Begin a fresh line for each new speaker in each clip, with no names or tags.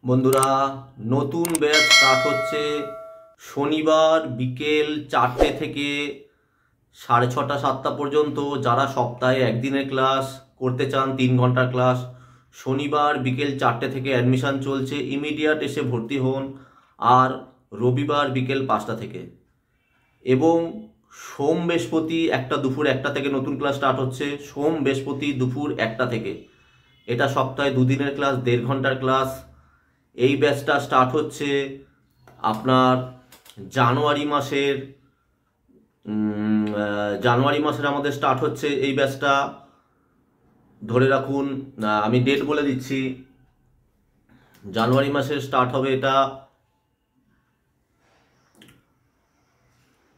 বন্ধুরা, নতুন batch start হচ্ছে শনিবার বিকেল 4টে থেকে 6:30 7টা পর্যন্ত। যারা সপ্তাহে একদিনের ক্লাস করতে চান, 3 ঘন্টার ক্লাস, শনিবার বিকেল 4টে থেকে অ্যাডমিশান চলছে, ইমিডিয়েট এসে ভর্তি হন। আর রবিবার বিকেল 5টা থেকে এবং সোম বৃহস্পতি দুপুর 1টা থেকে নতুন ক্লাস স্টার্ট হচ্ছে। সোম বৃহস্পতি দুপুর 1টা থেকে। এটা সপ্তাহে 2 দিনের ক্লাস, 1.5 ঘন্টার ক্লাস। এই ব্যাচটা স্টার্ট হচ্ছে আপনার জানুয়ারি মাসের আমাদের স্টার্ট হচ্ছে এই ব্যাচটা। ধরে রাখুন, আমি ডেট বলে দিচ্ছি। জানুয়ারি মাসের স্টার্ট হবে এটা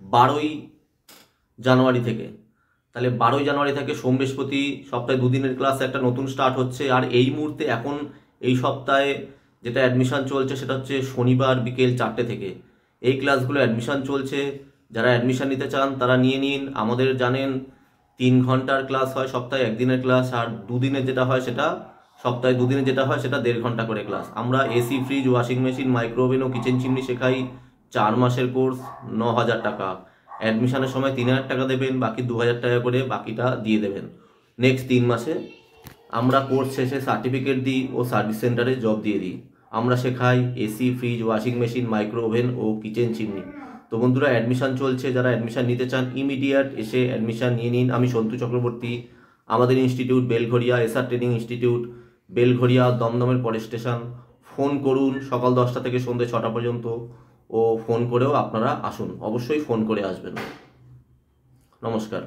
12ই জানুয়ারি থেকে। তাহলে 12ই জানুয়ারি থেকে সোম বৃহস্পতি সপ্তাহে 2 দিনের ক্লাস একটা নতুন স্টার্ট হচ্ছে। আর এই মুহূর্তে এখন এই সপ্তাহে যেটা অ্যাডমিশান চলছে সেটা হচ্ছে শনিবার বিকেল 4টে থেকে। এই ক্লাসগুলো অ্যাডমিশান চলছে। যারা অ্যাডমিশান নিতে চান তারা নিয়ে নিন। আমাদের জানেন 3 ঘন্টার ক্লাস হয় সপ্তাহে একদিনের ক্লাস, আর দুদিনের যেটা হয় সেটা সপ্তাহে 2 দিনের যেটা হয় সেটা 1.5 ঘন্টা করে ক্লাস। আমরা AC, fridge, washing machine, micro oven ও কিচেন চিমনি শেখাই। 4 মাসের কোর্স, 9,000 টাকা। অ্যাডমিশনের সময় 3,000 টাকা দেবেন, বাকি 2,000 টাকা করে বাকিটা দিয়ে দেবেন নেক্সট 3 মাসে। আমরা কোর্স শেষে সার্টিফিকেট দিই ও সার্ভিস সেন্টারে জব দিয়ে দিই। আমরা শেখাই AC, fridge, washing machine, micro oven ও কিচেন চিমনি। তো বন্ধুরা, অ্যাডমিশান চলছে। যারা অ্যাডমিশান নিতে চান ইমিডিয়েট এসে অ্যাডমিশান নিয়ে নিন। আমি সন্তু চক্রবর্তী। আমাদের institute Belgharia, SR training institute, Belgharia, দমদমের পরের স্টেশন। ফোন করুন সকাল 10টা থেকে সন্ধ্যে 6টা পর্যন্ত, ও ফোন করেও আপনারা আসুন। অবশ্যই ফোন করে আসবেন। নমস্কার।